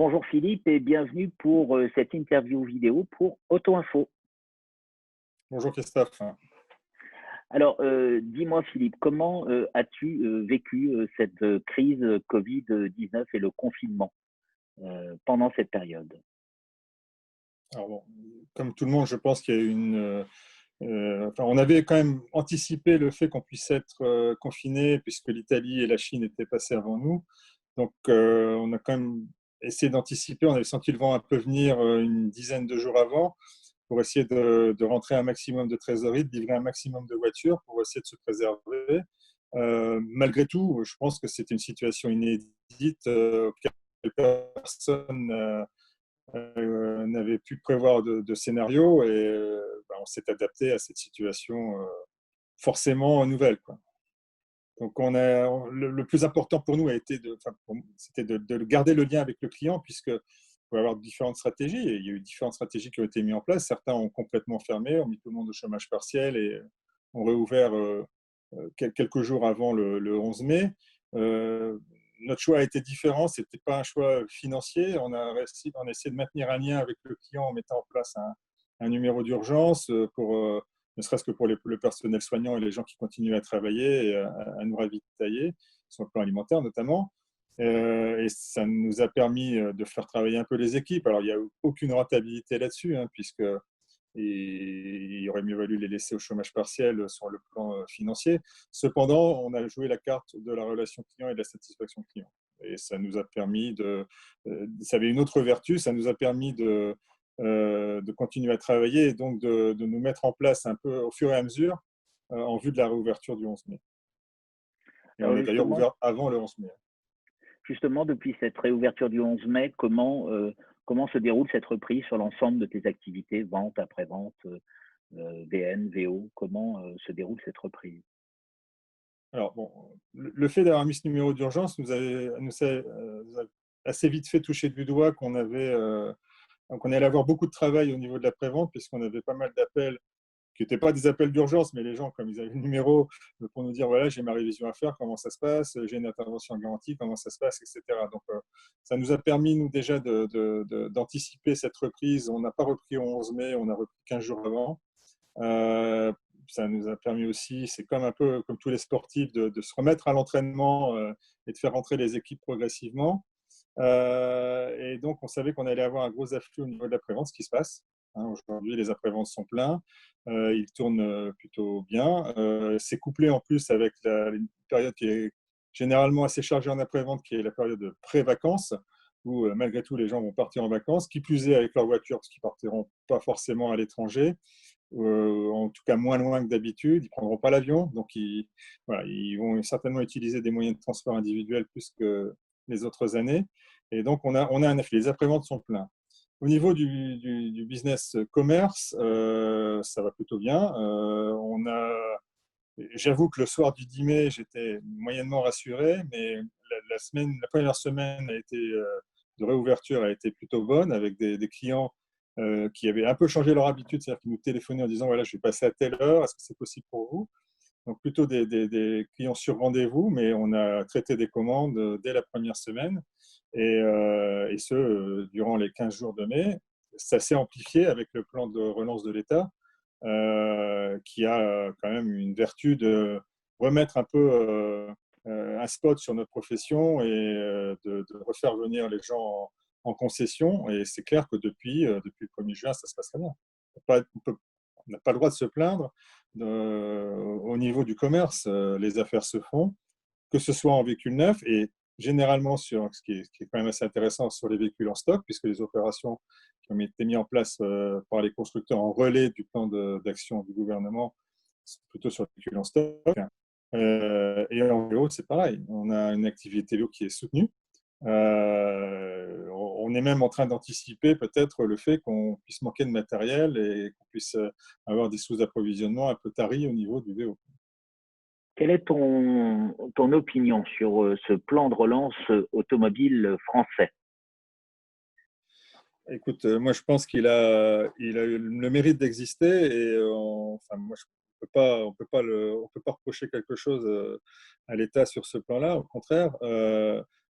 Bonjour Philippe et bienvenue pour cette interview vidéo pour Auto-Info. Bonjour Christophe. Alors, dis-moi Philippe, comment as-tu vécu cette crise Covid-19 et le confinement pendant cette période? Alors bon, comme tout le monde, je pense qu'il y a eu on avait quand même anticipé le fait qu'on puisse être confiné puisque l'Italie et la Chine étaient passées avant nous. Donc, on a quand même essayé d'anticiper. On avait senti le vent un peu venir une dizaine de jours avant pour essayer de rentrer un maximum de trésorerie, de livrer un maximum de voitures pour essayer de se préserver. Malgré tout, je pense que c'était une situation inédite auquel personne n'avait pu prévoir de scénario et on s'est adapté à cette situation forcément nouvelle, quoi. Donc le plus important pour nous a été c'était de garder le lien avec le client puisque faut avoir différentes stratégies et il y a eu différentes stratégies qui ont été mises en place. Certains ont complètement fermé, ont mis tout le monde au chômage partiel et ont réouvert quelques jours avant le 11 mai. Euh, Notre choix a été différent, ce n'était pas un choix financier. On a essayé de maintenir un lien avec le client en mettant en place un numéro d'urgence ne serait-ce que pour le personnel soignant et les gens qui continuent à travailler et à nous ravitailler, sur le plan alimentaire notamment. Et ça nous a permis de faire travailler un peu les équipes. Alors, il n'y a aucune rentabilité là-dessus, hein, puisque il aurait mieux valu les laisser au chômage partiel sur le plan financier. Cependant, on a joué la carte de la relation client et de la satisfaction client. Et ça nous a permis ça avait une autre vertu, ça nous a permis de continuer à travailler et donc de nous mettre en place un peu au fur et à mesure en vue de la réouverture du 11 mai. Et on Alors est d'ailleurs ouvert avant le 11 mai. justement, depuis cette réouverture du 11 mai, comment se déroule cette reprise sur l'ensemble de tes activités, vente, après-vente, VN, VO, comment se déroule cette reprise? Alors, bon, le fait d'avoir mis ce numéro d'urgence nous a assez vite fait toucher du doigt donc on allait avoir beaucoup de travail au niveau de la prévente, puisqu'on avait pas mal d'appels qui n'étaient pas des appels d'urgence, mais les gens, comme ils avaient le numéro, pour nous dire voilà, j'ai ma révision à faire, comment ça se passe, j'ai une intervention en garantie, comment ça se passe, etc. Donc, ça nous a permis, nous, déjà d'anticiper cette reprise. On n'a pas repris au 11 mai, on a repris 15 jours avant. Euh, Ça nous a permis aussi, c'est comme un peu comme tous les sportifs, de se remettre à l'entraînement et de faire rentrer les équipes progressivement. Et donc, on savait qu'on allait avoir un gros afflux au niveau de l'après-vente, ce qui se passe. Hein, aujourd'hui, les après-ventes sont pleins, ils tournent plutôt bien. C'est couplé en plus avec une période qui est généralement assez chargée en après-vente, qui est la période de pré-vacances, où malgré tout, les gens vont partir en vacances, qui plus est avec leur voiture, parce qu'ils ne partiront pas forcément à l'étranger, en tout cas moins loin que d'habitude. Ils ne prendront pas l'avion, donc voilà, ils vont certainement utiliser des moyens de transport individuels plus que les autres années. Et donc, on a un effet. Les après-ventes sont pleins. Au niveau du business commerce, ça va plutôt bien. J'avoue que le soir du 10 mai, j'étais moyennement rassuré, mais la première semaine de réouverture a été plutôt bonne, avec des clients qui avaient un peu changé leur habitude, c'est-à-dire qu'ils nous téléphonaient en disant voilà, je vais passer à telle heure, est-ce que c'est possible pour vous? Donc plutôt des clients sur rendez-vous, mais on a traité des commandes dès la première semaine, et ce, durant les 15 jours de mai. Ça s'est amplifié avec le plan de relance de l'État, qui a quand même une vertu de remettre un peu un spot sur notre profession et de refaire venir les gens en concession. Et c'est clair que depuis le 1er juin, ça se passe très bien. On n'a pas le droit de se plaindre. Au niveau du commerce, les affaires se font, que ce soit en véhicule neuf et généralement ce qui est quand même assez intéressant sur les véhicules en stock, puisque les opérations qui ont été mises en place par les constructeurs en relais du plan d'action du gouvernement sont plutôt sur les véhicules en stock. Et en vélo, c'est pareil. On a une activité vélo qui est soutenue. On est même en train d'anticiper peut-être le fait qu'on puisse manquer de matériel et qu'on puisse avoir des sous-approvisionnements un peu taris au niveau du VO. Quelle est ton opinion sur ce plan de relance automobile français? Écoute, moi je pense il a eu le mérite d'exister et enfin moi on peut pas reprocher quelque chose à l'État sur ce plan-là. Au contraire,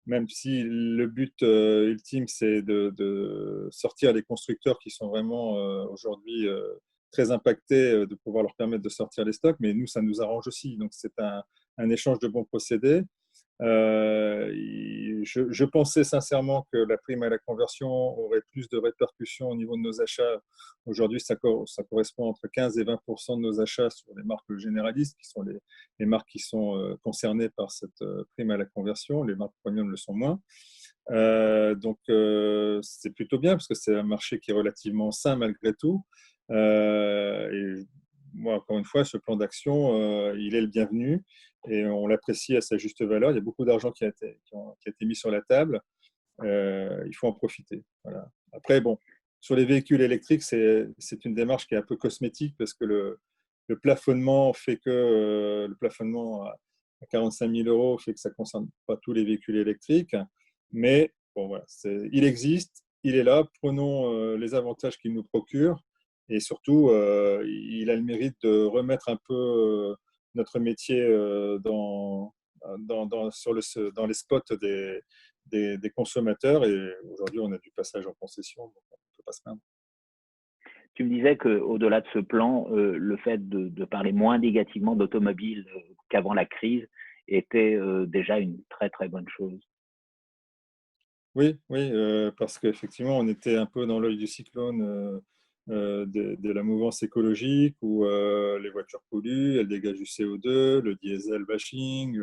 même si le but ultime, c'est de sortir les constructeurs qui sont vraiment aujourd'hui très impactés, de pouvoir leur permettre de sortir les stocks, mais nous, ça nous arrange aussi. Donc, c'est un échange de bons procédés. Je pensais sincèrement que la prime à la conversion aurait plus de répercussions au niveau de nos achats. Aujourd'hui, ça correspond entre 15 et 20% de nos achats sur les marques généralistes, qui sont les marques qui sont concernées par cette prime à la conversion. Les marques premium le sont moins. Donc, c'est plutôt bien parce que c'est un marché qui est relativement sain malgré tout. Et moi, encore une fois, ce plan d'action, il est le bienvenu et on l'apprécie à sa juste valeur. Il y a beaucoup d'argent qui a été mis sur la table. Il faut en profiter. Voilà. Après, bon, sur les véhicules électriques, c'est une démarche qui est un peu cosmétique parce que le plafonnement fait que le plafonnement à 45 000 euros fait que ça ne concerne pas tous les véhicules électriques. Mais bon, voilà, il existe, il est là. Prenons les avantages qu'il nous procure. Et surtout, il a le mérite de remettre un peu notre métier dans les spots des consommateurs. Et aujourd'hui, on a du passage en concession, donc on ne peut pas se plaindre. Tu me disais qu'au-delà de ce plan, le fait de parler moins négativement d'automobile qu'avant la crise était déjà une très très bonne chose. Oui, oui, parce qu'effectivement, on était un peu dans l'œil du cyclone de la mouvance écologique où les voitures polluent, elles dégagent du CO2, le diesel bashing,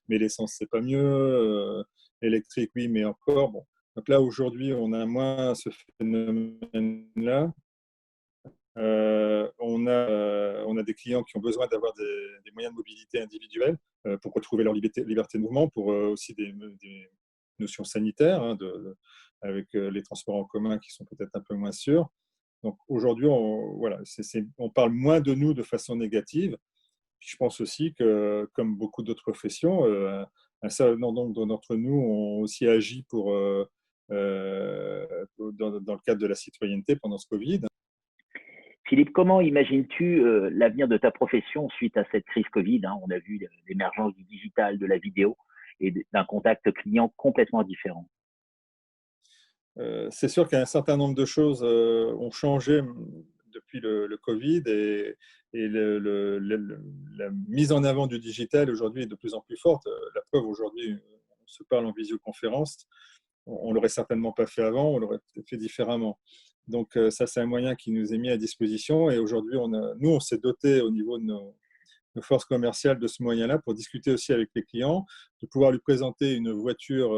mais l'essence, c'est pas mieux, électrique, oui, mais encore. Bon. Donc là, aujourd'hui, on a moins ce phénomène-là. On a des clients qui ont besoin d'avoir des moyens de mobilité individuels pour retrouver leur liberté de mouvement, pour aussi des notions sanitaires, hein, avec les transports en commun qui sont peut-être un peu moins sûrs. Donc aujourd'hui, voilà, on parle moins de nous de façon négative. Puis je pense aussi que, comme beaucoup d'autres professions, un certain nombre d'entre nous ont aussi agi dans le cadre de la citoyenneté pendant ce Covid. Philippe, comment imagines-tu l'avenir de ta profession suite à cette crise Covid, hein? On a vu l'émergence du digital, de la vidéo et d'un contact client complètement différent. C'est sûr qu'un certain nombre de choses ont changé depuis le Covid et la mise en avant du digital aujourd'hui est de plus en plus forte. La preuve, aujourd'hui, on se parle en visioconférence. On ne l'aurait certainement pas fait avant, on l'aurait peut-être fait différemment. Donc ça, c'est un moyen qui nous est mis à disposition et aujourd'hui, nous, on s'est doté au niveau de nos forces commerciales de ce moyen-là pour discuter aussi avec les clients, de pouvoir lui présenter une voiture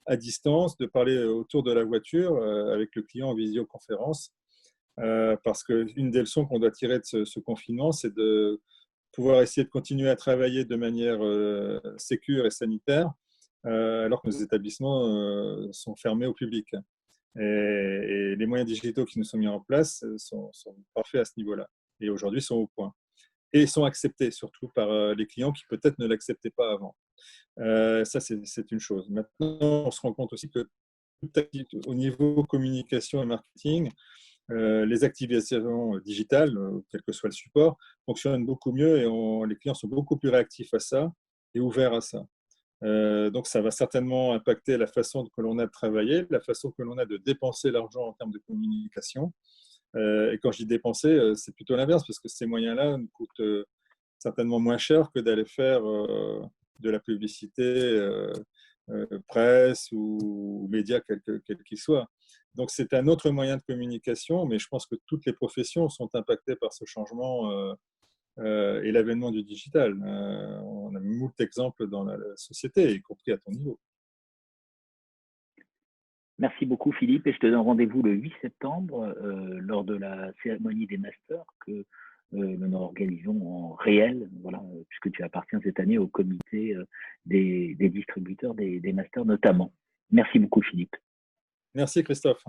à distance, de parler autour de la voiture avec le client en visioconférence. Parce qu'une des leçons qu'on doit tirer de ce confinement, c'est de pouvoir essayer de continuer à travailler de manière sécure et sanitaire, alors que nos établissements sont fermés au public. Et les moyens digitaux qui nous sont mis en place sont parfaits à ce niveau-là. Et aujourd'hui, sont au point. Et sont acceptés surtout par les clients qui peut-être ne l'acceptaient pas avant. Ça, c'est une chose. Maintenant, on se rend compte aussi que au niveau communication et marketing, les activations digitales, quel que soit le support, fonctionnent beaucoup mieux et les clients sont beaucoup plus réactifs à ça et ouverts à ça. Donc, ça va certainement impacter la façon que l'on a de travailler, la façon que l'on a de dépenser l'argent en termes de communication. Et quand je dis dépenser, c'est plutôt l'inverse, parce que ces moyens-là nous coûtent certainement moins cher que d'aller faire de la publicité presse ou médias, quel qu'il soit. Donc c'est un autre moyen de communication, mais je pense que toutes les professions sont impactées par ce changement et l'avènement du digital. On a moult exemples dans la société, y compris à ton niveau. Merci beaucoup Philippe et je te donne rendez-vous le 8 septembre lors de la cérémonie des masters que nous organisons en réel, voilà, puisque tu appartiens cette année au comité des distributeurs des masters notamment. Merci beaucoup Philippe. Merci Christophe.